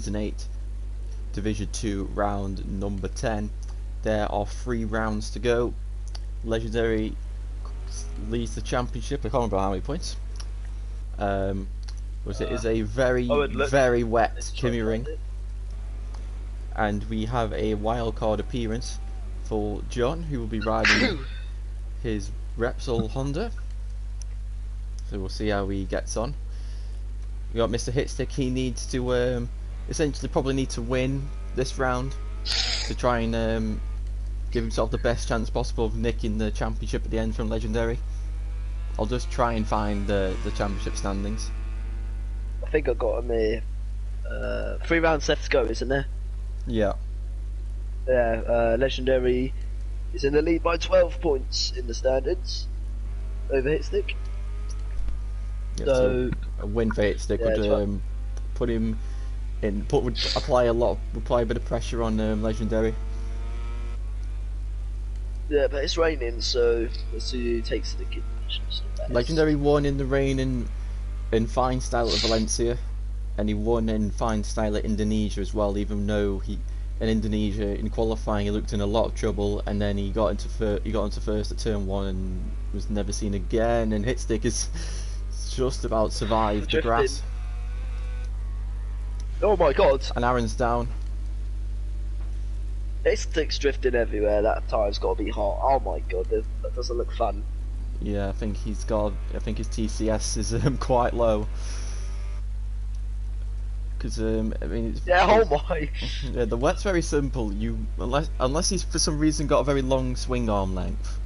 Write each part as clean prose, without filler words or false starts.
2008 Division 2 round number 10. There are 3 rounds to go. Legendary leads the championship. I can't remember how many points. It is a very wet Kimi ring, and we have a wildcard appearance for John, who will be riding his Repsol Honda. So we'll see how he gets on. We got Mr. Hitstick. He needs to essentially probably need to win this round to try and give himself the best chance possible of nicking the championship at the end from Legendary. I'll just try and find the championship standings. I think I got him here. 3 rounds left to go, isn't there? Yeah. Yeah, Legendary is in the lead by 12 points in the standards over Hitstick. Yeah, so a win for Hitstick would put him in. Would apply a bit of pressure on Legendary. Yeah, but it's raining, so let's see who takes the conditions. Legendary won in the rain in fine style at Valencia, and he won in fine style at Indonesia as well. Even though in Indonesia in qualifying he looked in a lot of trouble, and then he got into first at turn 1 and was never seen again. And Hitstick is just about survived the grass. Oh my god! And Aaron's down. Hitstick's drifting everywhere. That tire's got to be hot. Oh my god, that doesn't look fun. Yeah, I think his TCS is quite low. Because I mean, oh my. Yeah, the wet's very simple. Unless he's for some reason got a very long swing arm length.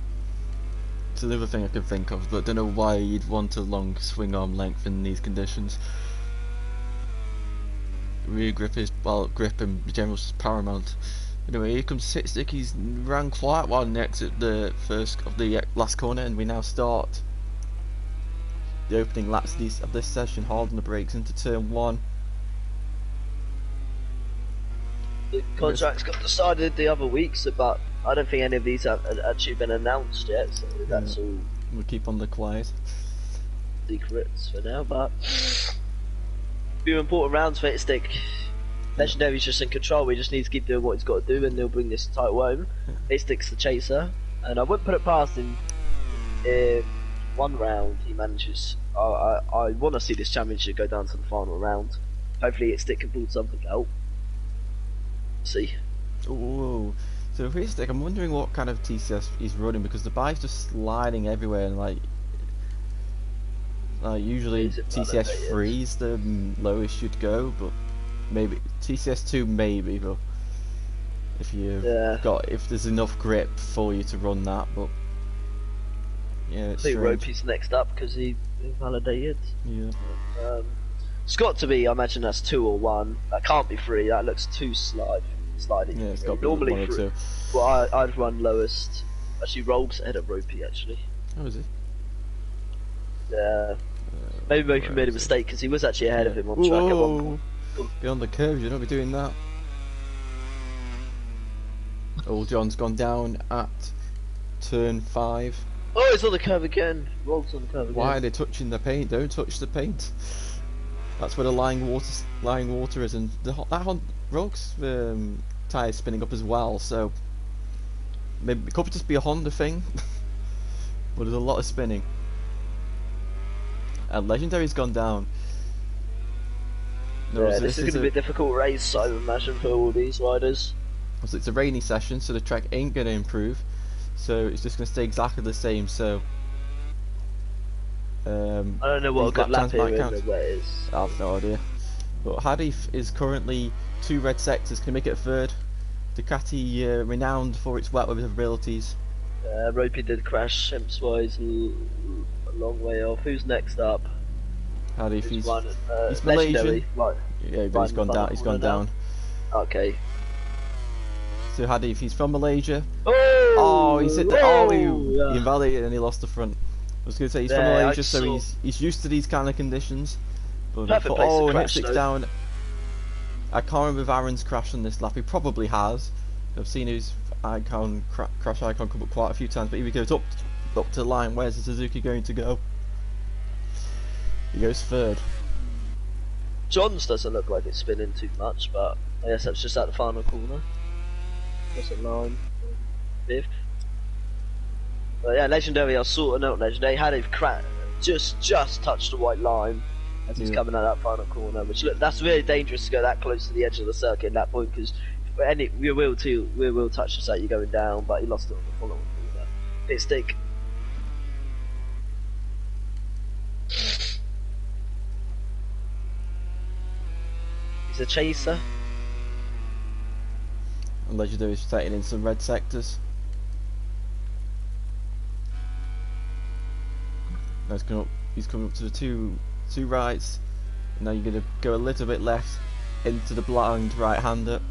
It's another thing I can think of, but I don't know why you'd want a long swing arm length in these conditions. Rear grip grip and general is paramount. Anyway, here comes Hitstick. He's ran quite well next at the last corner, and we now start the opening laps of this session. Hard on the brakes into turn 1. The contracts got decided the other weeks, but I don't think any of these have actually been announced yet, so that's all. We'll keep on the quiet. Secrets for now, but few important rounds for Hitstick. Legendary's just in control. We just need to keep doing what he's got to do, and he'll bring this title home. Hitstick's the chaser, and I wouldn't put it past him if 1 round he manages. I want to see this championship go down to the final round. Hopefully Hitstick can pull something out. See. Ooh. So for Hitstick, I'm wondering what kind of TCS he's running, because the bike's just sliding everywhere, and like usually TCS 3 is the lowest you'd go, but maybe TCS 2 maybe, but if if there's enough grip for you to run that, but yeah, it's I think Ropey's next up because he invalidated. Yeah. It's got to be. I imagine that's 2 or 1. That can't be 3. That looks too sliding. Yeah, it's got to be normally 1 or 2. Well, I'd run lowest. Actually, Rolb's ahead of Ropey actually. Oh, is he? Yeah. Maybe Ropey made a mistake because he was actually ahead of him on track at 1 point. Beyond the curves, you don't be doing that. Old John's gone down at turn 5. Oh, he's on the curve again. Rolb's on the curve again. Why are they touching the paint? Don't touch the paint. That's where the lying water is, and that Rogue's tyre spinning up as well. So maybe it could just be a Honda thing, but there's a lot of spinning. And Legendary's gone down. No, yeah, this is going to be a difficult race, I would imagine, for all these riders. So it's a rainy session, so the track ain't going to improve. So it's just going to stay exactly the same. So I don't know what a good lap here is. I have no idea. But Hadif is currently 2 red sectors. Can make it a 3rd. Ducati renowned for its wet weather abilities. Ropey did crash, Shemps-wise, a long way off. Who's next up? Hadif, he's Malaysian. Right. Yeah, but he's gone down. He's gone down. Okay. So Hadif, he's from Malaysia. Oh, he's hit the. He invalidated and he lost the front. I was going to say he's from Malaysia, so he's used to these kind of conditions. But perfect place to crash, Hitstick's down. I can't remember if Aaron's crashed on this lap. He probably has. I've seen his crash icon come up quite a few times. But here he goes up to the line. Where's the Suzuki going to go? He goes 3rd. John's doesn't look like it's spinning too much, but I guess that's just at the final corner. That's a line. 5th. But yeah, Legendary are sorting out Legendary. Had it just touched the white line as he's coming out that final corner, which look, that's really dangerous to go that close to the edge of the circuit at that point, because we will touch the circuit, you're going down, but he lost it on the following corner. Pit stick. He's a chaser. And Legendary is setting in some red sectors. Now he's coming up to the two rights. And now you're going to go a little bit left into the blind right-hander.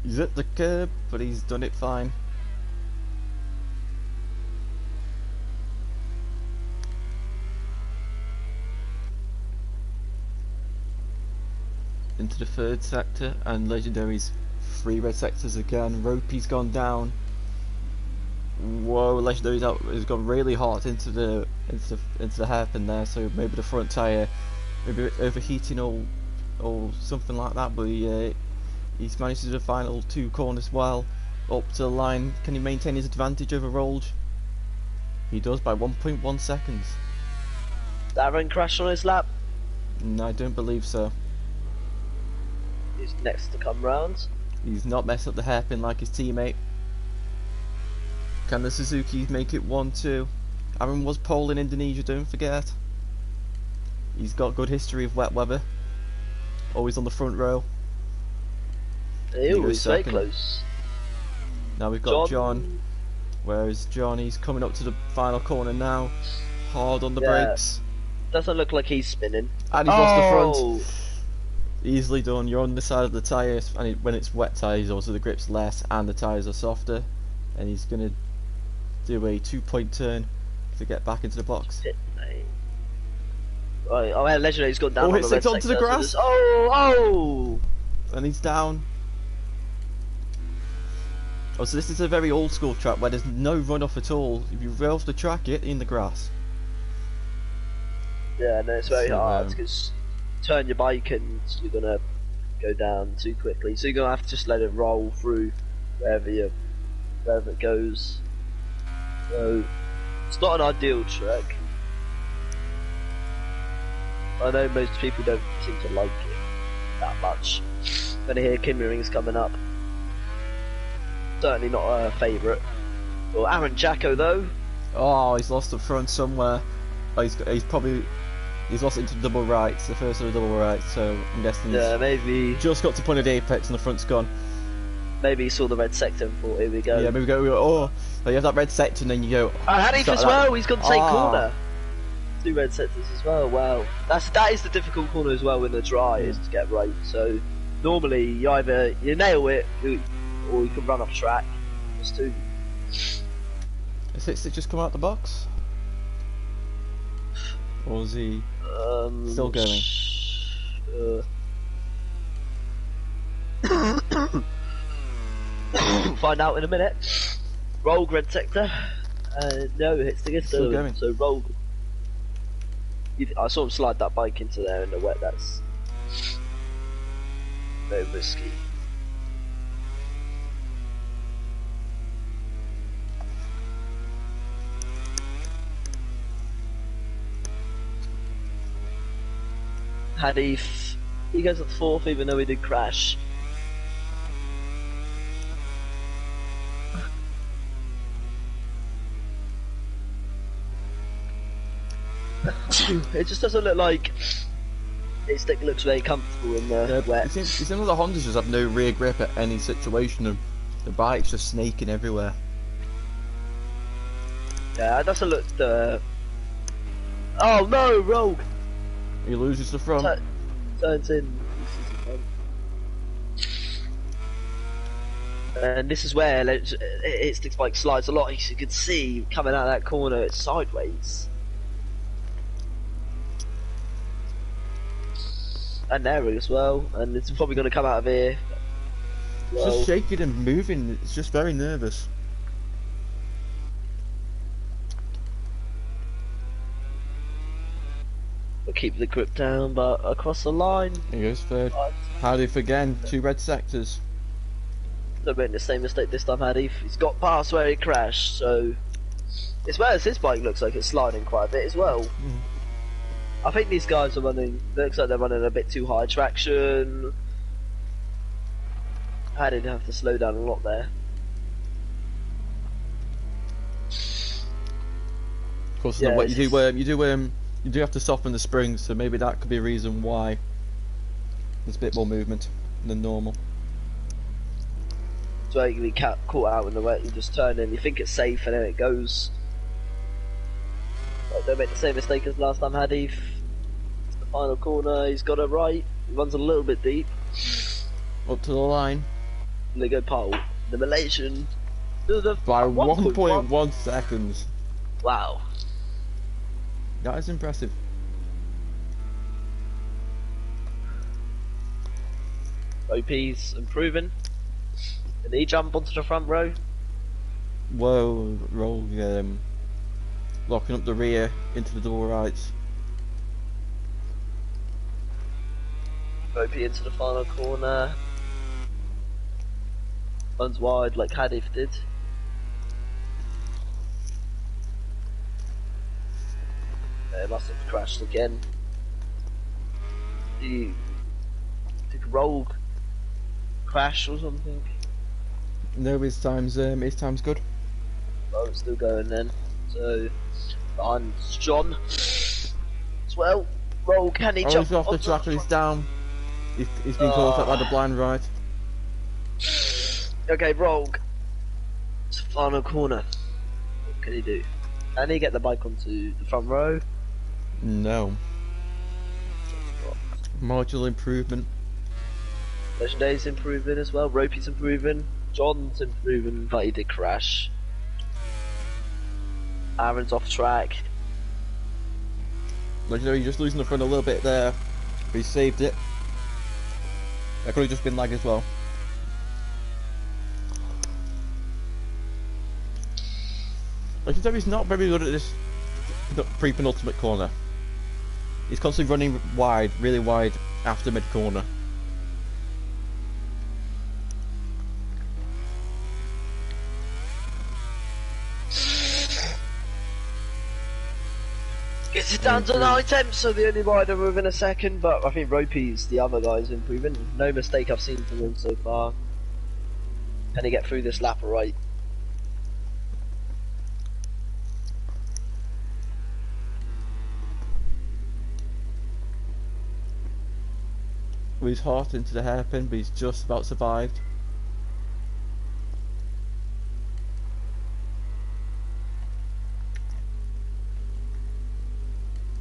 He's at the curb, but he's done it fine. Into the 3rd sector, and Legendary's 3 red sectors again. Ropey's gone down. Whoa, Legendary's has gone really hot into the hairpin there, so maybe the front tyre maybe overheating or something like that, but he's managed to do the final 2 corners well up to the line. Can he maintain his advantage over Rolge? He does by 1.1 seconds. Darren crashed on his lap. No, I don't believe so. He's next to come round. He's not messed up the hairpin like his teammate. Can the Suzuki make it 1-2? Aaron was pole in Indonesia, don't forget. He's got good history of wet weather. Always on the front row. He's very close. Now we've got John. Where is John? He's coming up to the final corner now. Hard on the brakes. Doesn't look like he's spinning. And he's lost the front. Easily done. You're on the side of the tyres, and when it's wet tyres, also the grip's less and the tyres are softer. And he's going to do a 2-point turn to get back into the box. Right, oh, yeah, Legendary's gone down. Oh, it's onto the grass. Oh! And he's down. Oh, so this is a very old school track where there's no runoff at all. If you rail off the track, you're in the grass. Yeah, no, it's very hard because turn your bike and you're gonna go down too quickly. So you're gonna have to just let it roll through wherever it goes. So it's not an ideal track. I know most people don't seem to like it that much. Gonna hear Kimmering's coming up. Certainly not a favourite. Well, Aaron Jacko though. Oh, he's lost the front somewhere. Oh, he's lost it into double rights, the first of the double rights. So I'm guessing maybe just got to point at apex and the front's gone. Maybe he saw the red sector and thought, here we go. Yeah, maybe we go. Oh, you have that red sector and then you go. Hanif as well. He's got the same corner. 2 red sectors as well. Wow, that is the difficult corner as well when they're dry is to get right. So normally you either nail it or you can run off track. Just 2. Has it just come out the box? Or is he still going? Find out in a minute. Rogue red sector. No, it's still going. So Rogue. I saw him slide that bike into there in the wet. That's very risky. Hanif, he goes at 4th even though he did crash. It just doesn't look like his stick looks very comfortable in the wet. It seems like the Hondas just have no rear grip at any situation and the bike's just snaking everywhere. Yeah, it doesn't look Oh no, Rogue! He loses the front. Turns in. And this is where its bike slides a lot. As you can see, coming out of that corner, it's sideways. And there as well. And it's probably going to come out of here. It's just shaking and moving. It's just very nervous. keep the grip down, but across the line. He goes third. Hadif again, 2 red sectors. Not making the same mistake this time, Hadif. He's got past where he crashed, so as well as his bike looks like it's sliding quite a bit as well. I think these guys are running. Looks like they're running a bit too high traction. Hadif have to slow down a lot there. Of course, yeah, what you do have to soften the springs, so maybe that could be a reason why there's a bit more movement than normal. So you can be caught out in the wet. You just turn in, you think it's safe, and then it goes. Like, don't make the same mistake as last time, Hadif. It's the final corner. He's got it right. He runs a little bit deep. Up to the line. And they go pole. The Malaysian. By 1.1 seconds. Wow. That is impressive. OP's improving. Did he jump onto the front row? Whoa, roll, locking up the rear into the double rights. OP into the final corner. Runs wide like Hadif did. It must have crashed again. He took a rogue crash or something. No, his time's good. Oh, it's still going then. So behind John as well. Rogue, can he jump? He's off the track and he's down. He's been caught up by the blind right. Okay, Rogue. It's the final corner. What can he do? Can he get the bike onto the front row? No. Marginal improvement. Legendary's improving as well. Ropey's improving. John's improving, but he did crash. Aaron's off track. Legendary just losing the front a little bit there, but he saved it. That could have just been lag as well. Legendary's not very good at this pre-penultimate corner. He's constantly running wide, really wide after mid-corner. Gets it down to 9 attempts, so the only rider within a second, but I think Ropey's the other guy's improving. No mistake I've seen from him so far. Can he get through this lap right? With his heart into the hairpin, but he's just about survived.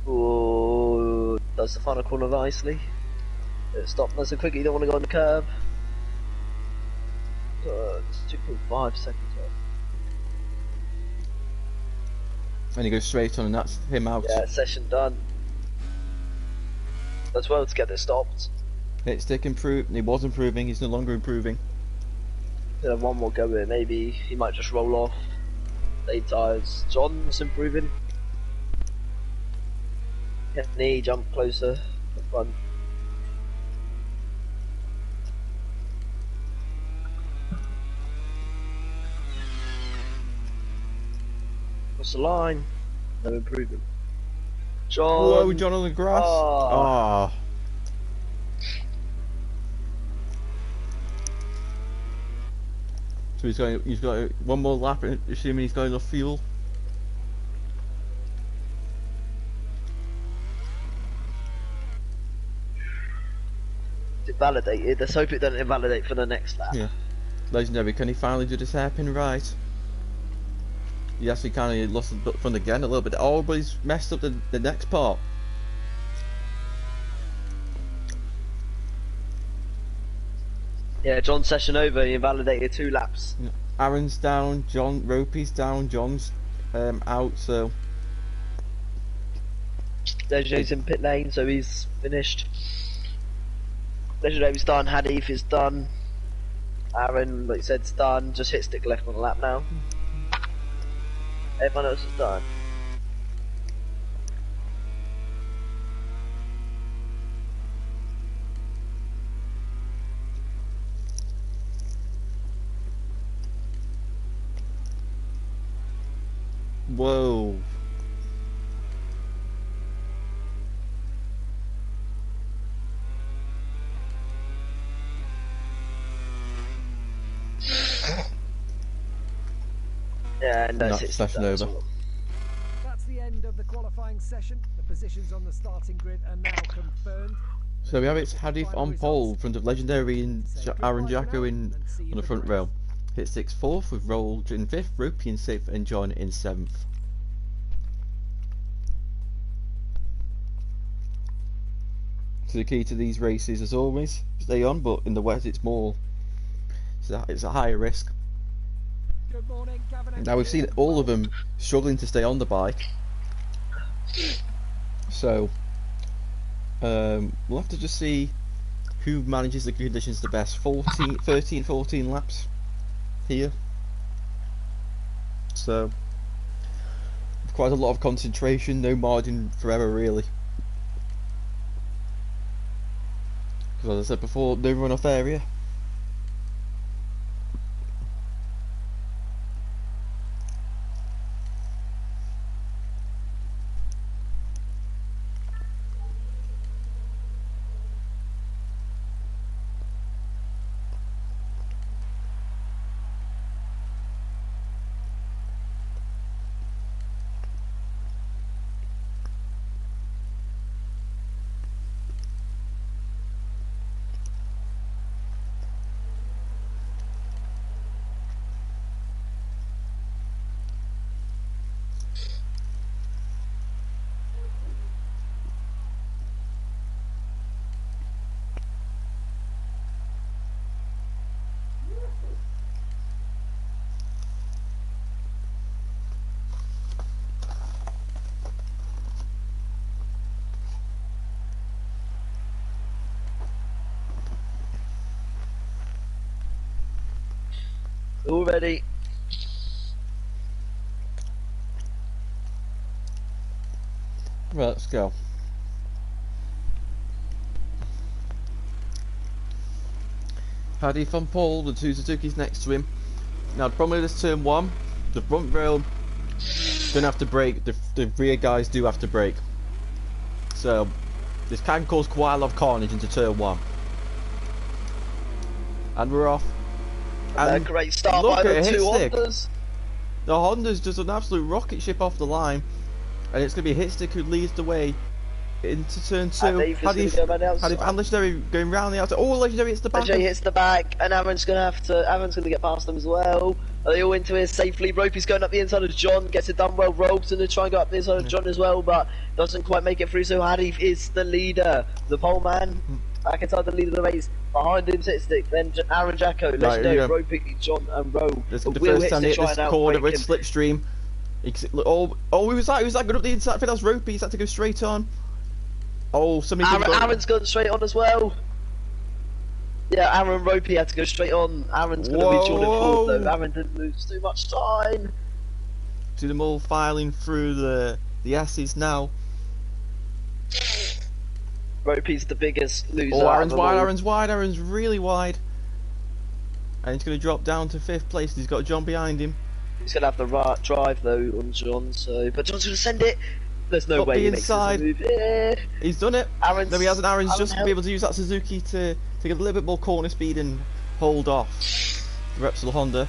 Oh, does the final corner nicely. Stop nice and quick, you don't want to go on the curb. It's 2.5 seconds off. And he goes straight on, and that's him out. Yeah, session done. As well to get this stopped. Hit stick improved. He was improving. He's no longer improving. He'll have one more go with it. Maybe he might just roll off. 8 tires. John's improving. Hit knee, jump closer. The front. What's the line? No improvement. John. Whoa, John on the grass. Oh. So he's got one more lap, assuming he's got enough fuel. It's invalidated. Let's hope it doesn't invalidate for the next lap. Yeah. Legendary, can he finally do this hairpin right? Yes, he kind of lost the front again a little bit. Oh, but he's messed up the next part. Yeah, John's session over. He invalidated 2 laps. Aaron's down, Ropey's down, John's out, so... Legendary's in pit lane, so he's finished. Legendary's done, Hadif is done. Aaron, like you said, is done. Just hit stick left on the lap now. Everyone else is done. Whoa. Yeah, no, That's session over. That's the end of the qualifying session. The positions on the starting grid are now confirmed. So we have it's Hadif on pole in front of Legendary and Aaron Jacko on the front row. Hit 6th, 4th with Roll in 5th, Ropey in 6th and John in 7th. So the key to these races as always, stay on, but in the wet it's more, it's a higher risk. Good morning, Now we've seen all of them struggling to stay on the bike. So we'll have to just see who manages the conditions the best. 13, 14 laps here. So quite a lot of concentration, no margin for error really. Because as I said before, no run off area. All ready. Right, let's go. Hadif on pole, the two Suzuki's next to him. Now the problem with this turn 1, the front rail don't have to brake, the rear guys do have to brake. So this can cause quite a lot of carnage into turn 1. And we're off. And a great start by the two Hondas. The Honda's just an absolute rocket ship off the line, and it's going to be a hit stick who leads the way into turn 2. Hadif and Legendary going round the outside. Oh, Legendary hits the back. Legendary hits the back, and Aaron's going to get past them as well. Are they all into here safely? Ropey's going up the inside of John, gets it done well. Rogue's going to try and go up the inside of John as well, but doesn't quite make it through. So Hadif is the leader, the pole man. Back inside the lead of the race. Behind him, Hit Stick, then Aaron Jacko, Legendary, Ropey, John, and Rogue. This is the first time they hit this corner with slipstream. He was that going up the inside. I think that's Ropey. He's had to go straight on. Oh, Aaron's gone straight on as well. Yeah, Aaron Ropey had to go straight on. Aaron's going to be Jordan forward though. Aaron didn't lose too much time. See them all filing through the S's now. Ropey's the biggest loser. Oh, Aaron's wide, Aaron's really wide. And he's going to drop down to 5th place. He's got John behind him. He's going to have the right drive though on John, so... But John's going to send it. There's no way he makes this move. Yeah. He's done it. No, he hasn't. Aaron's just be able to use that Suzuki to get a little bit more corner speed and hold off the Repsol Honda.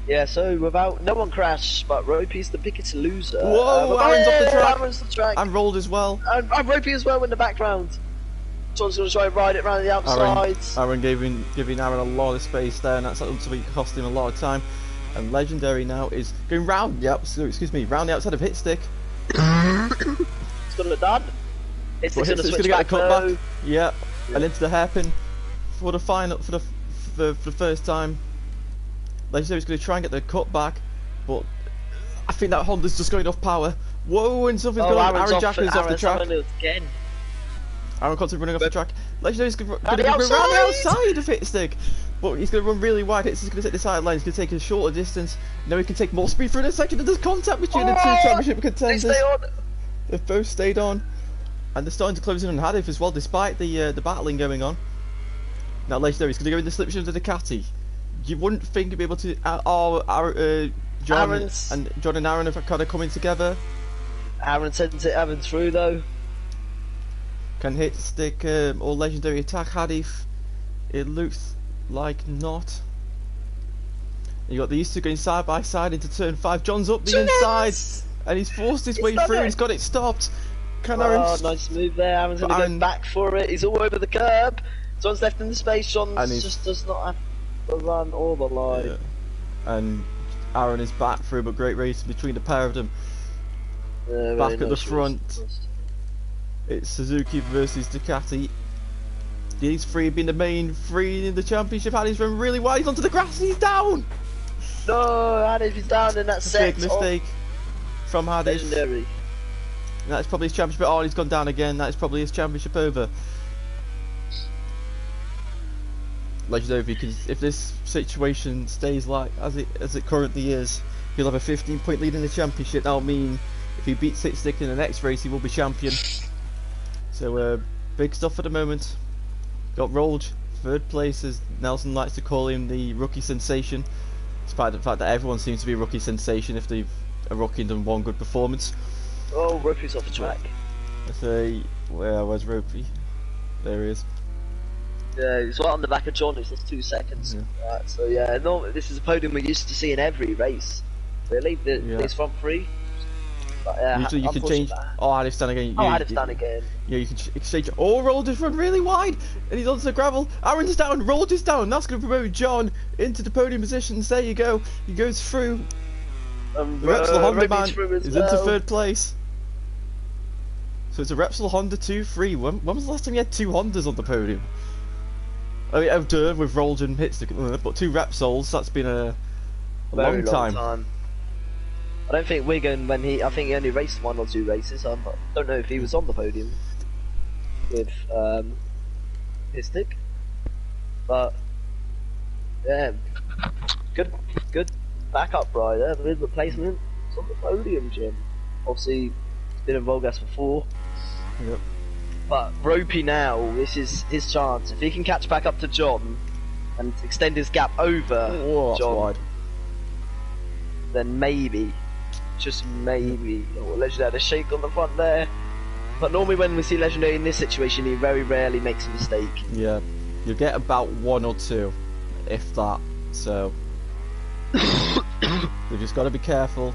Yeah, so without no one crashed, but Ropey's the biggest loser. Whoa, Aaron's off the track. Aaron's the track. And rolled as well. And Ropey as well in the background. John's going to try and ride it around the outside. Aaron giving Aaron a lot of space there, and that's ultimately cost him a lot of time. And Legendary now is going round the outside of Hit Stick. It's going to look done. Hit Stick's going to switch back though. Yeah, and into the hairpin for the final for the first time. Legendary's going to try and get the cut back, but I think that Honda's just going off power. Whoa, and something's going on. Aaron Jacko's off the track. Again. Aaron constantly running off the track. Legendary's going to run around the outside of Hit Stick, but he's going to run really wide. Hit Stick's going to take the sideline. He's going to take a shorter distance. Now he can take more speed through the section. And there's contact between the two championship contenders. They stay on. They've both stayed on, and they're starting to close in on Hadif as well, despite the battling going on. Now Legendary's going to go in the slipstream of the Ducati. You wouldn't think he'd be able to. John Aaron's... and Aaron are kind of coming together. Aaron sends it Aaron through though. Can hit stick or legendary attack Hadif. It looks like not. You got these two going side by side into turn 5. John's up the inside and he's forced his way through. He's got it stopped. Can Aaron... nice move there. Aaron's going to go back for it. He's all over the curb. John's left in the space. John just does not have the run or the line. Yeah. And Aaron is back through, but great race between the pair of them. Back at the front, it's Suzuki versus Ducati. These three have been the main three in the championship. Hadif's run really wide. He's onto the grass. He's down. No, Hadif is down, and that's a big mistake from Hadif. Legendary. That's probably his championship. Oh, he's gone down again. That's probably his championship over. Legendary, if this situation stays like as it currently is, he'll have a 15-point lead in the championship. That'll mean if he beats Stick in the next race, he will be champion. So big stuff at the moment. Got Rolge, 3rd place, as Nelson likes to call him, the rookie sensation. Despite the fact that everyone seems to be a rookie sensation if they've a rookie and done one good performance. Oh, Ropey's off the track. I say, where's Ropey? There he is. Yeah, he's right on the back of John. It's just 2 seconds. Yeah. Right, so yeah, this is a podium we're used to seeing every race. Really, this front 3. But, usually you can change. Oh, Hadif's down again. Hadif's down again. Yeah, you can exchange. Oh, Roll just run really wide, and he's onto the gravel. Aaron's down. Roll just down. That's going to promote John into the podium positions. There you go. He goes through. The Repsol Honda man is into 3rd place. So it's a Repsol Honda 2-3. When was the last time you had 2 Hondas on the podium? I mean, with Rolge and Hitstick, but 2 Repsols. That's been a long time. I don't think Wigan, I think he only raced 1 or 2 races. I don't know if he was on the podium with Hitstick. But yeah, good backup rider with replacement. It's on the podium, Jim. Obviously, he's been in VollGass before. Yep. But Ropey now, this is his chance. If he can catch back up to John and extend his gap over John, wide. Then maybe, just maybe, Legendary had a shake on the front there. But normally when we see Legendary in this situation, he very rarely makes a mistake. Yeah, you get about 1 or 2, if that. So we've just got to be careful.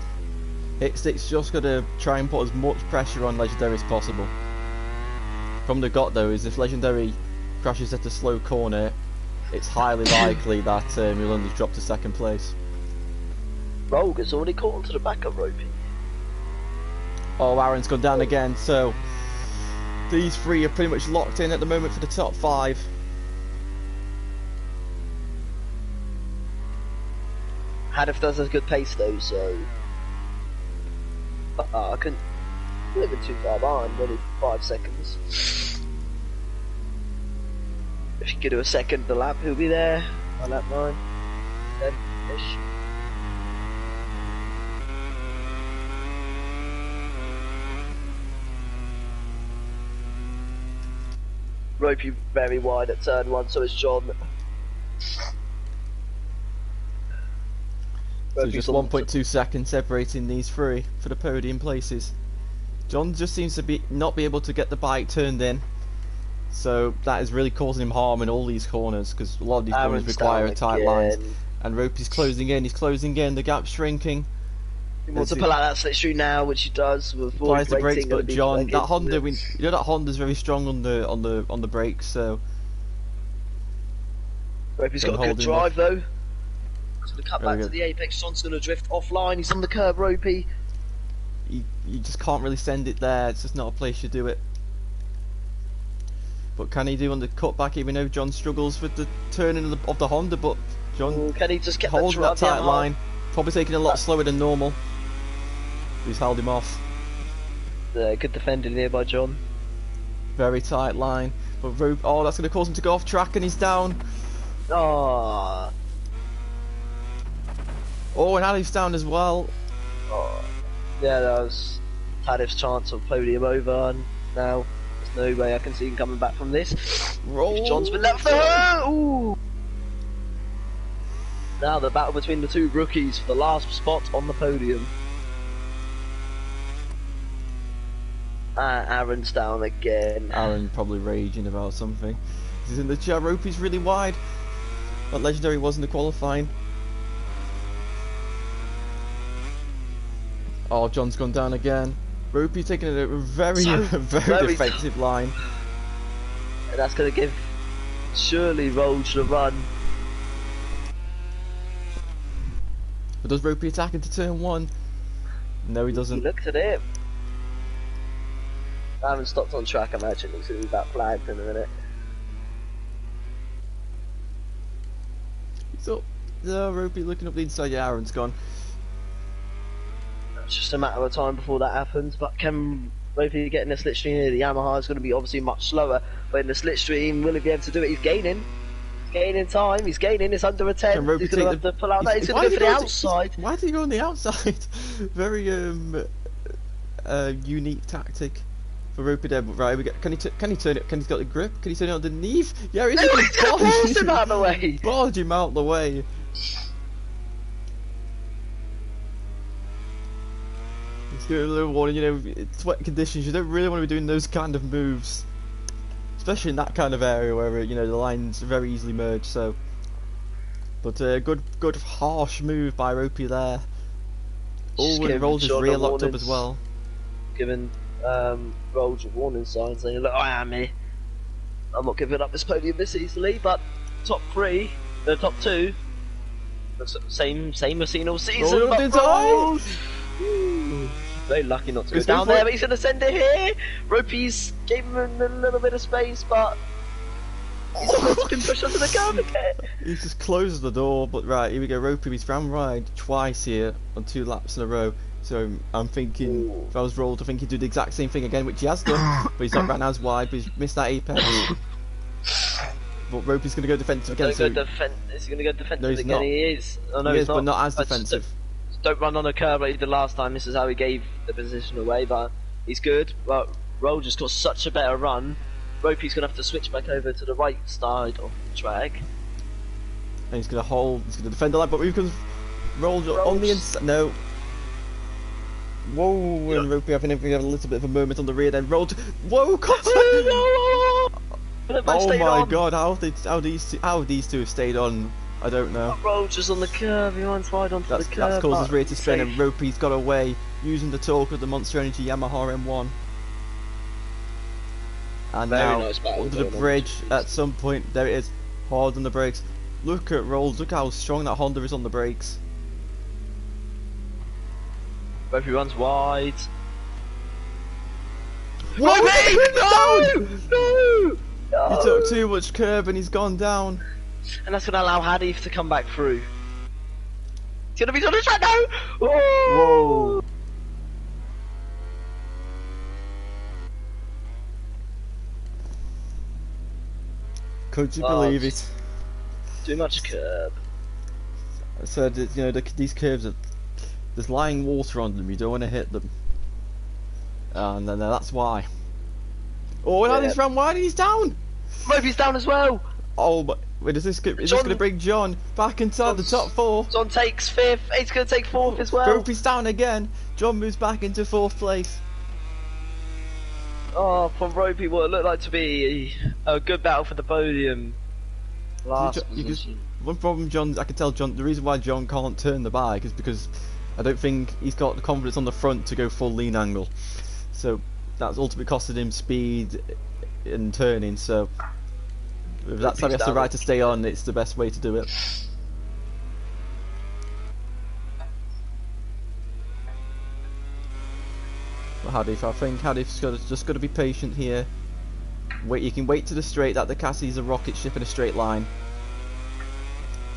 Hitstick's just got to try and put as much pressure on Legendary as possible. From the gut though, is if Legendary crashes at a slow corner, it's highly likely that he'll only drop to 2nd place. Rogue has already caught onto the back of Ropey. Oh, Aaron's gone down again, so these 3 are pretty much locked in at the moment for the top 5. Hadif does have a good pace though, so I couldn't live too far behind, only 5 seconds. If you could do a second the lap, he'll be there by lap 9, 10-ish. Ropey very wide at turn 1, so is John. So just 1.2 seconds separating these 3 for the podium places. John just seems to not be able to get the bike turned in, so that is really causing him harm in all these corners, because a lot of these corners require a tight line. And Ropey's closing in, the gap's shrinking. He wants to pull out that slipstream now, which he does. Applies the brakes, but John, that Honda, that Honda's very strong on the brakes, so. Ropey's got a good drive though. He's going to cut back to the apex. John's going to drift offline. He's on the curb, Ropey. You just can't really send it there. It's just not a place you do it. But can he do on the cutback? Even though John struggles with the turning of the Honda, but John can he just get holds that tight line. Probably taking a lot slower than normal. He's held him off. Good defending here by John. Very tight line. But oh, that's going to cause him to go off track, and he's down. Oh, and Hadif's down as well. Oh. Yeah, that was Hadif's chance of podium over, and now there's no way I can see him coming back from this. Roll. John's been left there. Ooh. Now the battle between the two rookies for the last spot on the podium. Aaron's down again. Aaron probably raging about something. He's in the chat. Ropey's really wide. That legendary wasn't the qualifying. Oh, John's gone down again. Ropey taking a very defensive line. And that's going to give surely Rolge the run. But does Ropey attack into turn 1? No, he doesn't. He looked at it. I haven't stopped on track, I imagine. It's going to be about flagged in a minute. So, Ropey looking up the inside. Yeah, Aaron's gone. It's just a matter of time before that happens. But can Ropey get in the slipstream here? The Yamaha is going to be obviously much slower. But in the slipstream, will he be able to do it? He's gaining. He's gaining time. He's gaining. It's under a 10. He's going to have to pull out that. He's going to go for the outside. Why did he go on the outside? Very unique tactic for Ropey there. But right, can he turn it? Can he got the grip? Can he turn it underneath? Yeah, he's going to barge him out of the way. Barge him out the way. It's a little warning, you know, it's wet conditions. You don't really want to be doing those kind of moves, especially in that kind of area where you know the lines very easily merge. So, but good harsh move by Ropey there. Oh, and Rolge is rear locked up as well. Giving Rolge a warning sign saying, "Look, I am here. I'm not giving up this podium this easily." But top 3, the top 2, same we've seen all season. But very lucky not to go down there, but he's going to send it here. Ropey's gave him a little bit of space, but he's almost been pushed onto the curb again. He's just closed the door, but right, here we go. Ropey, he's round wide twice here on 2 laps in a row. So I'm thinking, if I was Rolge, I think he'd do the exact same thing again, which he has done, but he's not ran as wide, but he's missed that apex. But Ropey's going to go defensive again. Is he going to go defensive no, he's again? Not. He is. Oh, no, he he's is, not. but not as defensive. Don't run on a curb like he did last time. This is how he gave the position away, but he's good. But Rolge has got such a better run. Ropey's going to have to switch back over to the right side of the track. And he's going to hold, he's going to defend the line, but here comes Rolge on the inside. No. Whoa, and Ropey having a little bit of a moment on the rear then. Rolge, whoa, contact! Oh my god, how these two have stayed on, I don't know. Rolge is on the curve, he runs wide onto the curve. That's caused his rear to spin, and Ropey's got away using the torque of the Monster Energy Yamaha M1. And now, under the bridge, at some point, there it is, hard on the brakes. Look at Rolge, look how strong that Honda is on the brakes. Ropey runs wide. Ropey! No! He took too much curb and he's gone down. And that's going to allow Hadif to come back through. He's going to be on the track now! Whoa! Could you believe it? Too much curb. I said, you know, these curves, there's lying water on them, you don't want to hit them. And then that's why. Oh, and Ali's ran wide and he's down! Ropey's down as well! Oh, but wait, is this going to bring John back inside the top 4? John takes 5th, he's going to take 4th as well. Ropey's down again, John moves back into 4th place. Oh, from Ropey, what it looked like to be a good battle for the podium. Last position. One problem, John, I can tell John, the reason why John can't turn the bike is because I don't think he's got the confidence on the front to go full lean angle. So that's ultimately costed him speed in turning, so if that's how he has to ride to stay on, it's the best way to do it. But Hadif, I think Hadif's just got to be patient here. Wait, you can wait to the straight. That the Cassie's a rocket ship in a straight line.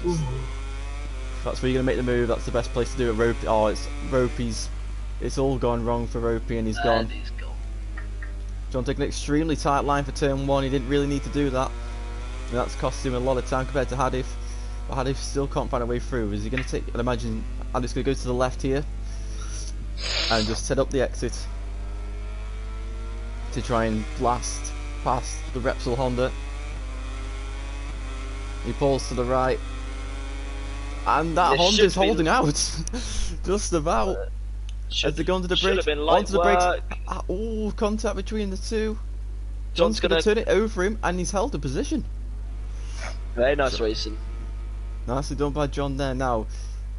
Ooh. That's where you're gonna make the move. That's the best place to do it. Ropey. Oh, it's Ropey's. It's all gone wrong for Ropey, and he's gone. John taking an extremely tight line for turn 1. He didn't really need to do that. And that's cost him a lot of time compared to Hadif. But Hadif still can't find a way through. Is he going to take... I'd imagine Hadif's going to go to the left here. And just set up the exit. To try and blast past the Repsol Honda. He pulls to the right. And that This Honda's should be- holding out. Just about. As they go onto the should brakes. have been light Onto the brakes. work. Oh, contact between the two. John's going to turn it over him, and he's held the position. Very nice racing. Nicely done by John there. Now,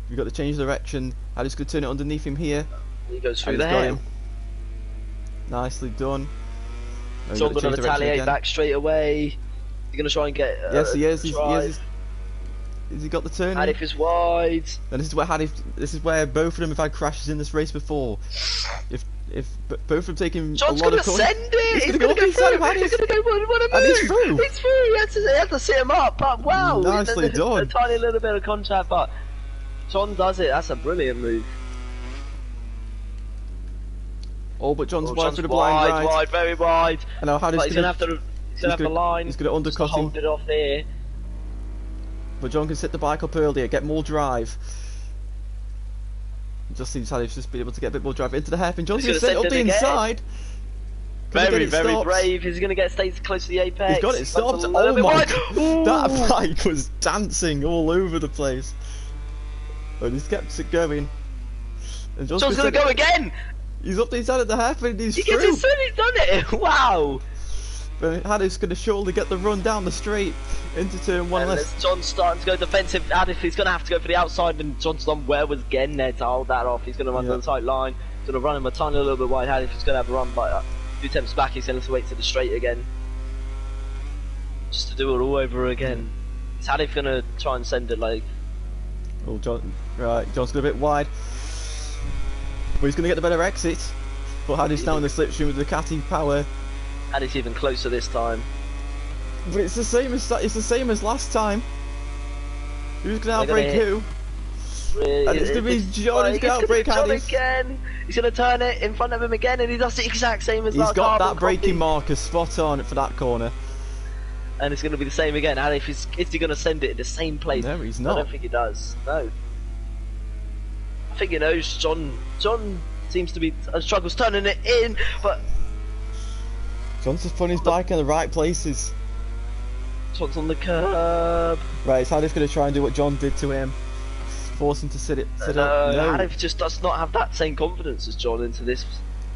we've got to change direction. Ali's going to turn it underneath him here. He goes through And the he's got hill. him. Nicely done. Now we've John got to going change to direction retaliate again. back straight away. He's going to try and get. Yes, he is. Drive. Has he got the turn? Hadif is wide. And this is where this is where both of them have had crashes in this race before. If both of them taking John's a lot going of to corners, send it. he's going to go inside of He's Hadif. going to go. What a move! And he's through. He's through. He had to sit him up. But wow, Nicely a done. tiny little bit of contact, but John does it. That's a brilliant move. Oh, but John's wide John's for the blind ride. wide, very wide. And now Hadif's But he's going to have to. He's going to have the line. He's going to just to undercut him. hold it off here. But John can sit the bike up earlier, get more drive. Just seems Hadif's just been able to get a bit more drive into the hairpin. John's going to set it up the inside. Very, very brave. He's going to get stayed close to the apex. He's got it stopped. Oh my god. That bike was dancing all over the place. And he's kept it going. And John's going to go again. He's up the inside of the hairpin. He's He through. gets it soon. He's done it. Wow. But Hadif's going to surely get the run down the straight into turn one And less. as John's starting to go defensive, Hadif, he's going to have to go for the outside, and John's done well was getting there to hold that off. He's going to run to the tight line. He's going to run him a tiny little bit wide. Hadif is going to have a run, but a few attempts back, he's going to have to wait to the straight again. Just to do it all over again. Is Hadif going to try and send it like... Oh, John, right, John's got a bit wide. But he's going to get the better exit. But Hadif's now in the slipstream with the Ducati power. Hadif's even closer this time. But it's the same as last time. Who's going to They're outbrake gonna who? And it's going to be John who's going to outbrake Hadif. Again. He's going to turn it in front of him again, and he does the exact same as He's last got carbon that braking copy. marker spot on for that corner. And it's going to be the same again. Hadif is he going to send it in the same place? No, he's I not. don't think he does. No. I think he knows. John seems to be struggles turning it in, but John's just putting his bike in the right places. John's on the curb. Right, so Hadif's going to try and do what John did to him. Force him to sit up. No. Hadif just does not have that same confidence as John into this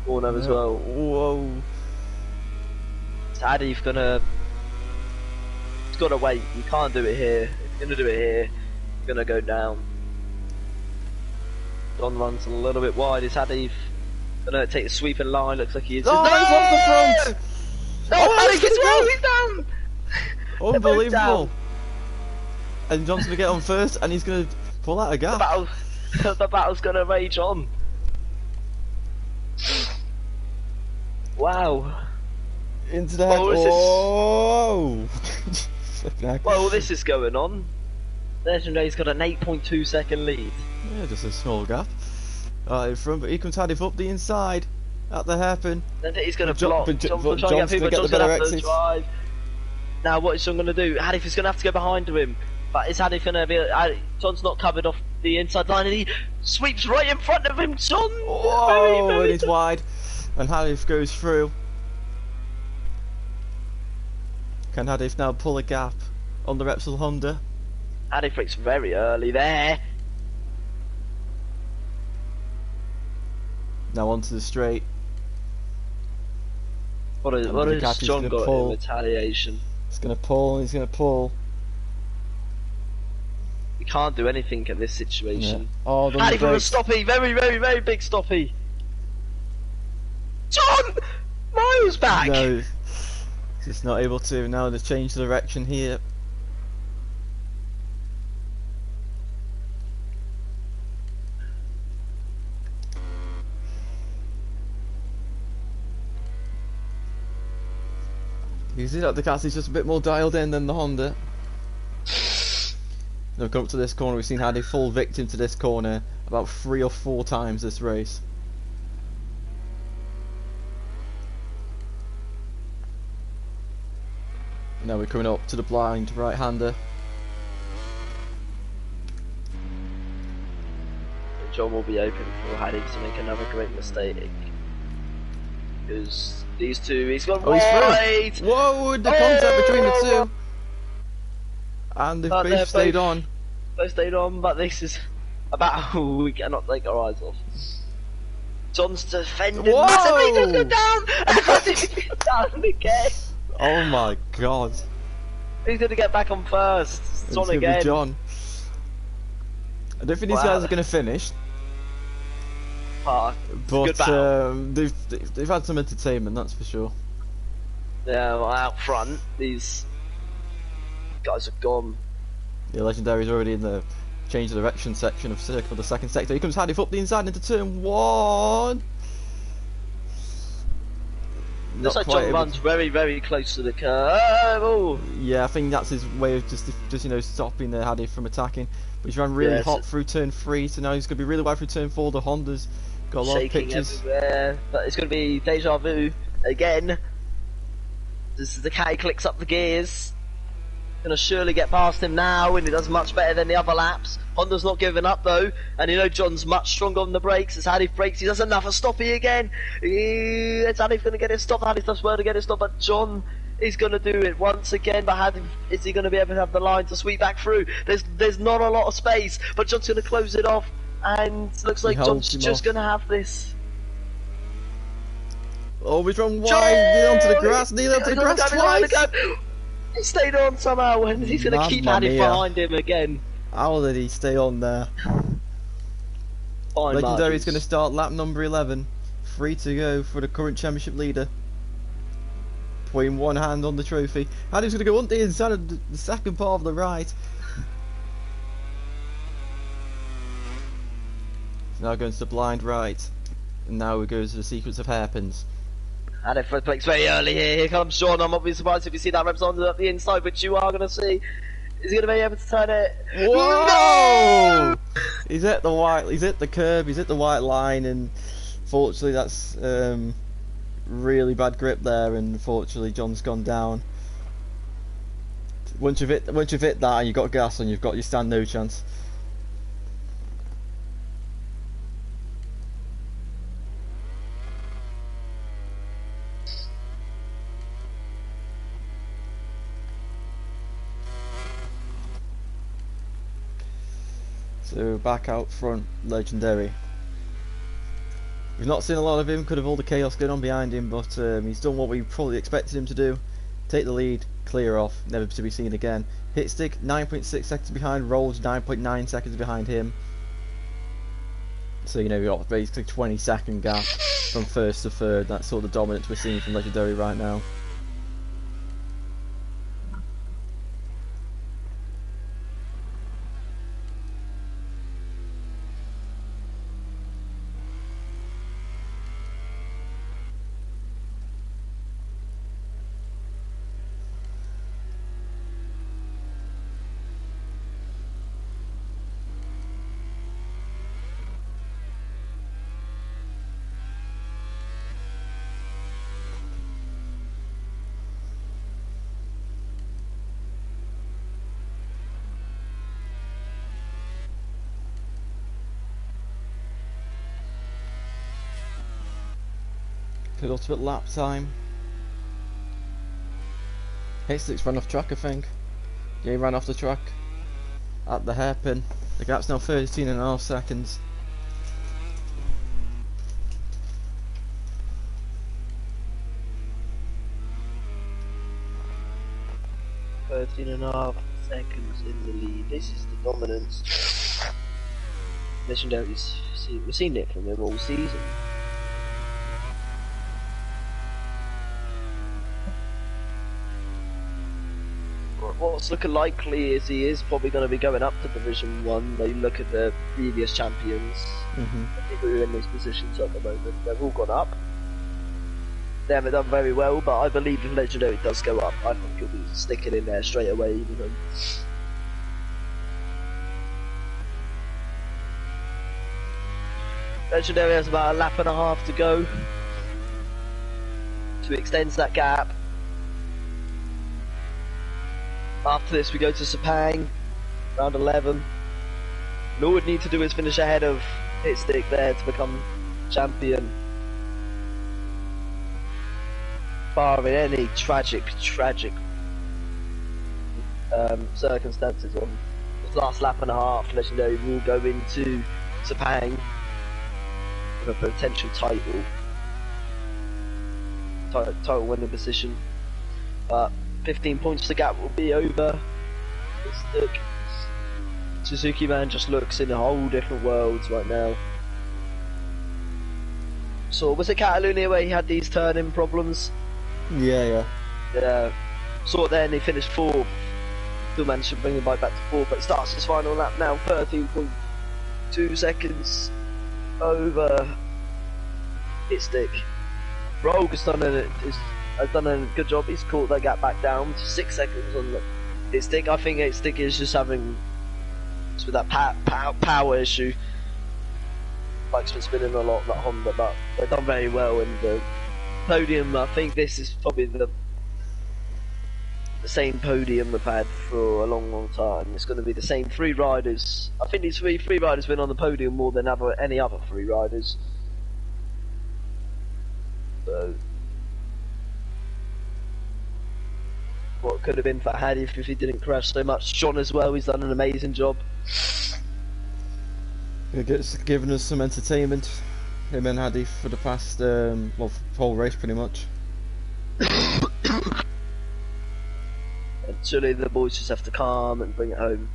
corner as well. Whoa. So Hadif he's got to wait. He can't do it here. If he's going to do it here, he's going to go down. John runs a little bit wide. Is Hadif going to take the sweeping line? Looks like he is. Oh, he's off the front! Oh, Hadif as well. He's down. Unbelievable. And John's going to get on first, and he's going to pull out a gap. The battle's going to rage on. Wow. Into the head. Oh, Whoa! Well, this is going on. Legendary's got an 8.2 second lead. Yeah, just a small gap. In front, but here comes Hadif up the inside at the hairpin. Then he's going to John- block. but Jo- John's but trying John's to gonna get get the people. John's going to better have to exit. drive. Now, what is John going to do? Hadif is going to have to go behind him. But is Hadif going to be... John's not covered off the inside line, and he sweeps right in front of him. John! Oh, very and he's wide. And Hadif goes through. Can Hadif now pull a gap on the Repsol Honda? Hadif breaks very early there. Now onto the straight. What has Ducati's John gonna got in pull. retaliation? He's going to pull, he's going to pull. He can't do anything at this situation. Yeah. Oh, the Hadif with a brakes. stoppy, very, very, very big stoppy. John! Miles back! No, just not able to. Now they've changed the direction here. You see that the Ducati's just a bit more dialed in than the Honda. They've come up to this corner. We've seen Hadif fall victim to this corner about 3 or 4 times this race. Now we're coming up to the blind right-hander. John will be open for Hadif to make another great mistake. Because these two, he's gone wide! He's through. Whoa, the contact between the two. And they've But both they're stayed both- on. They stayed on, but this is about how we cannot take our eyes off. John's defending massively, just go down! Down again! Oh my god. He's gonna get back on first. It's John again. John. I don't think these guys are gonna finish. But they've had some entertainment, that's for sure. Yeah, well, out front, these guys are gone. The Legendary's already in the change of direction section of circle, the second sector. Here comes Hadif up the inside into turn 1. Looks like John runs very, very close to the curve. Oh. Yeah, I think that's his way of just you know, stopping the Hadif from attacking. But he's ran really hot through turn 3, so now he's going to be really wide through turn 4. The Honda's got a lot of pitches. Everywhere, but it's going to be deja vu again. This is the cat, he clicks up the gears. Gonna surely get past him now, and he does much better than the other laps. Honda's not giving up though, and you know John's much stronger on the brakes. As Hadif brakes, he does another stoppie again. It's Hadif gonna get it stopped. Hadif does well to get it stopped, but John is gonna do it once again. But Hadif, is he gonna be able to have the line to sweep back through? There's not a lot of space, but John's gonna close it off, and looks like John's just gonna have this. Oh, he's run wide, knee onto the grass, twice. He stayed on somehow, and he's going to keep Hadif behind him again. How did he stay on there? Legendary's going to start lap number 11. 3 to go for the current championship leader. Putting one hand on the trophy. Hadif's going to go on the inside of the second part of the right. Now going to the blind right. And now we go to the sequence of hairpins. Hadif breaks very early here. Here comes John. I'm not be surprised if you see that represented at the inside, which you are going to see. Is he going to be able to turn it? Whoa! No! He's hit the white. He's hit the curb. He's hit the white line, and fortunately, that's really bad grip there. And unfortunately, John's gone down. Once you've hit that, and you've got gas on, you stand no chance. So back out front, Legendary. We've not seen a lot of him, could have all the chaos going on behind him, but he's done what we probably expected him to do. Take the lead, clear off, never to be seen again. Hit stick 9.6 seconds behind, Rolls 9.9 seconds behind him. So you know, we've got basically 20-second gap from first to third. That's sort of the dominance we're seeing from Legendary right now. Good ultimate lap time. Haystack's run off track, I think. Yeah, he ran off the track at the hairpin. The gap's now 13.5 seconds. Thirteen and a half seconds in the lead. This is the dominance. Legendary's we've seen it from him all season. What's looking likely is he is probably going to be going up to Division 1. They look at the previous champions. I think who are in those positions at the moment. They've all gone up. They haven't done very well, but I believe if Legendary does go up, I think he'll be sticking in there straight away. Even Legendary has about a lap and a half to go to extend that gap. After this we go to Sepang, round 11. And all we'd need to do is finish ahead of Hitstick there to become champion. Barring any tragic circumstances on the last lap and a half, Legendary will go into Sepang with a potential title winning position. But 15 points, the gap will be over. Suzuki man just looks in a whole different world right now. So was it Catalonia where he had these turning problems? Yeah. Saw it then, he finished 4th. Still managed to bring the bike back to 4th, but he starts his final lap now, 13.2 seconds over hit stick. Rogue has done a good job. He's caught that gap back down to 6 seconds on the hit stick. I think hit stick is just having with that power issue. Bike's been spinning a lot, that Honda, but they've done very well in the podium. I think this is probably the same podium we've had for a long time. It's going to be the same 3 riders. I think these three riders been on the podium more than any other 3 riders. So, what could have been for Hadif if he didn't crash so much. John as well, he's done an amazing job. It's given us some entertainment, him and Hadif, for the past, well, for the whole race pretty much. And surely the boys just have to calm and bring it home.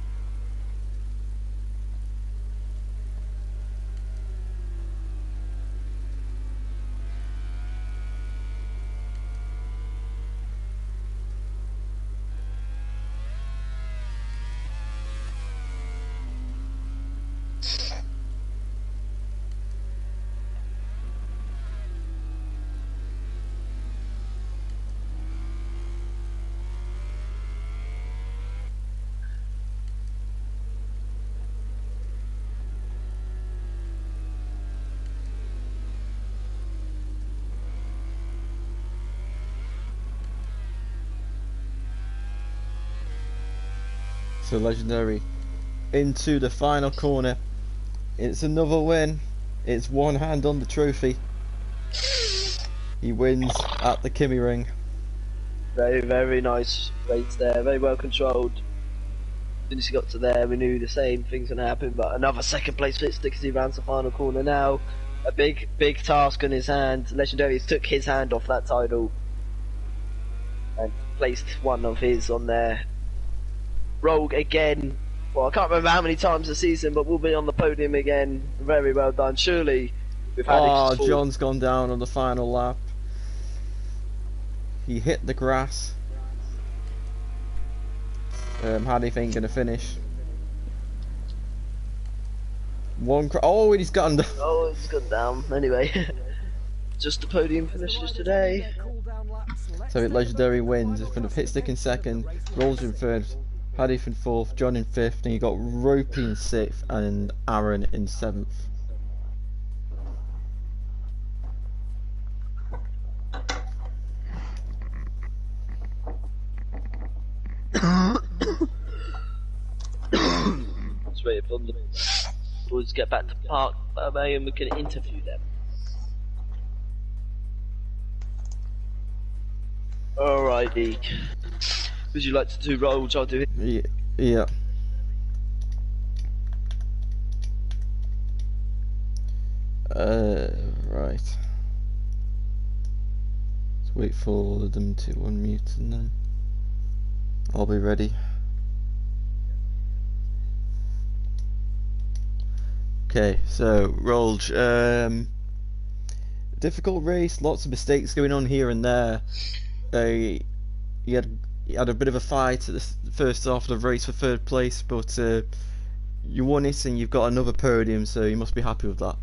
So Legendary into the final corner. It's another win. It's one hand on the trophy. He wins at the Kimi Ring. Very, very nice race there. Very well controlled. As soon as he got to there, we knew the same thing's gonna happen. But another second place fit stick as he rounds the final corner now. A big task on his hand. Legendary took his hand off that title and placed one of his on there. Rogue again. Well, I can't remember how many times this season, but we'll be on the podium again. Very well done. Surely we've had. John's gone down on the final lap. He hit the grass. Hadif ain't gonna finish. Oh, he's gone down. Oh, he's gone down. Anyway, just the podium finishes today. So Legendary wins. It's been a pit stick in second, Rolls in third, Hadif in fourth, John in fifth, and you got Ropey in sixth and Aaron in seventh. Let's wait for the boys to get back to Park Bay and we can interview them. Alrighty. Would you like to do rolls? I'll do it. Yeah. Right. Let's wait for them to unmute and then I'll be ready. Okay, so Rolj, difficult race, lots of mistakes going on here and there. You had a bit of a fight at the first half of the race for third place, but you won it and you've got another podium, so you must be happy with that.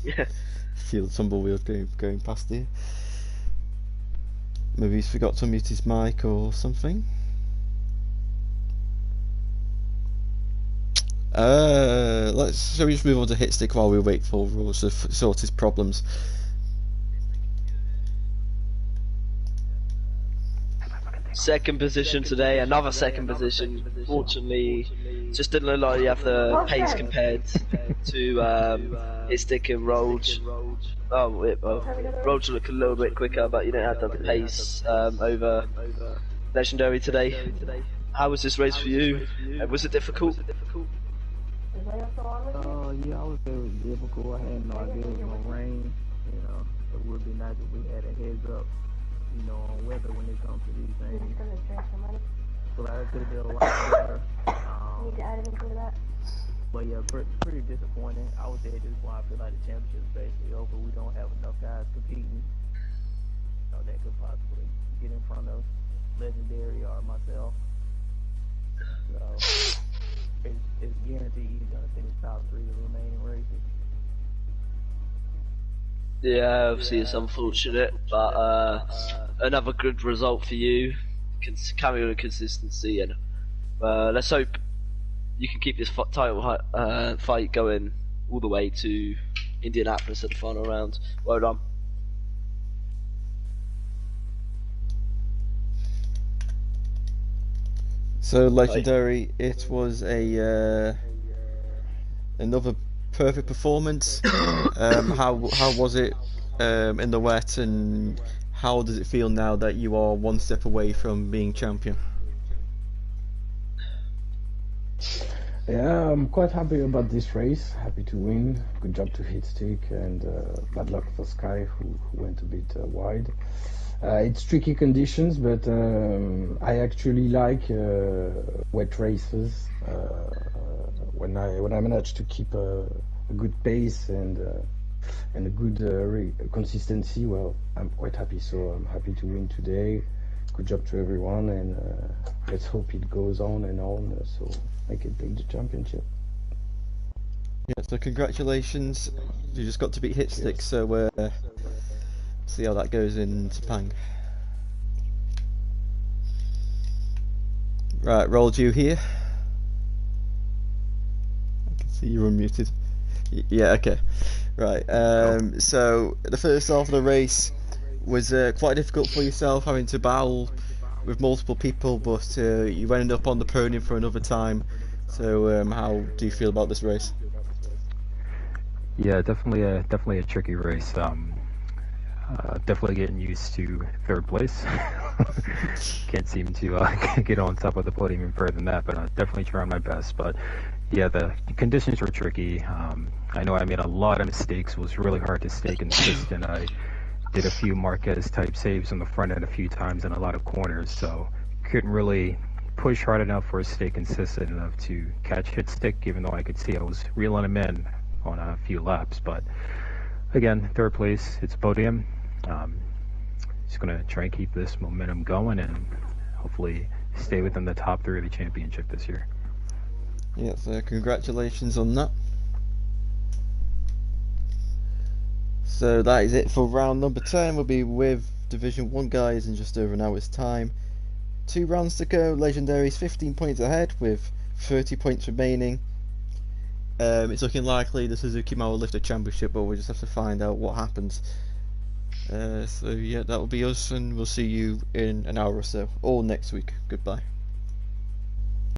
Yeah. Feel the tumbleweed going past here. Maybe he's forgot to mute his mic or something. Shall we just move on to hit stick while we wait for Rose to sort his problems? Second position today, another second position. Fortunately, just didn't look like you have the pace compared to Istik and Rolj. Rolj looked a little bit quicker, but you don't have the pace over Legendary today. How was this race for you? Was it difficult? Yeah, I would say it was difficult. I had no idea it was gonna rain. You know, it would be nice if we had a heads up, you know, on weather when it comes to these things. So I could have did a lot better. But yeah, pretty disappointing. I would say at this point I feel like the championship's basically over. We don't have enough guys competing, you know, that could possibly get in front of Legendary or myself. So it's guaranteed he's gonna finish top 3 the remaining races. Yeah, obviously it's unfortunate, but another good result for you. Carry on consistency, and let's hope you can keep this title fight going all the way to Indianapolis at the final round. Well done. So Legendary, it was a another perfect performance. How was it in the wet, and how does it feel now that you are one step away from being champion? Yeah, I'm quite happy about this race. Happy to win. Good job to hit stick, and bad luck for Sky, who went a bit wide. It's tricky conditions, but I actually like wet races. When I manage to keep a good pace and a good consistency, well, I'm quite happy. So I'm happy to win today. Good job to everyone, and let's hope it goes on and on, so I can take the championship. Yeah, so congratulations. You just got to beat Hitstick, yes. So see how that goes in Sepang. Right, rolled you here. I can see you're unmuted. Yeah, okay. Right, so the first half of the race was quite difficult for yourself, having to battle with multiple people, but you ended up on the podium for another time. So how do you feel about this race? Yeah, definitely a tricky race. Definitely getting used to third place. Can't seem to get on top of the podium even further than that, but definitely trying my best. But yeah, the conditions were tricky. I know I made a lot of mistakes. It was really hard to stay consistent. I did a few Marquez type saves on the front end a few times in a lot of corners, so couldn't really push hard enough or stay consistent enough to catch hit stick, even though I could see I was reeling him in on a few laps. But again, third place, it's a podium. Just gonna try and keep this momentum going and hopefully stay within the top 3 of the championship this year. Yeah, so congratulations on that. So that is it for round number 10. We'll be with Division 1 guys in just over an hour's time. 2 rounds to go. Legendary's 15 points ahead with 30 points remaining. It's looking likely the Suzuki will lift the championship, but we'll just have to find out what happens. So yeah, that will be us, and we'll see you in an hour or so, or next week. Goodbye.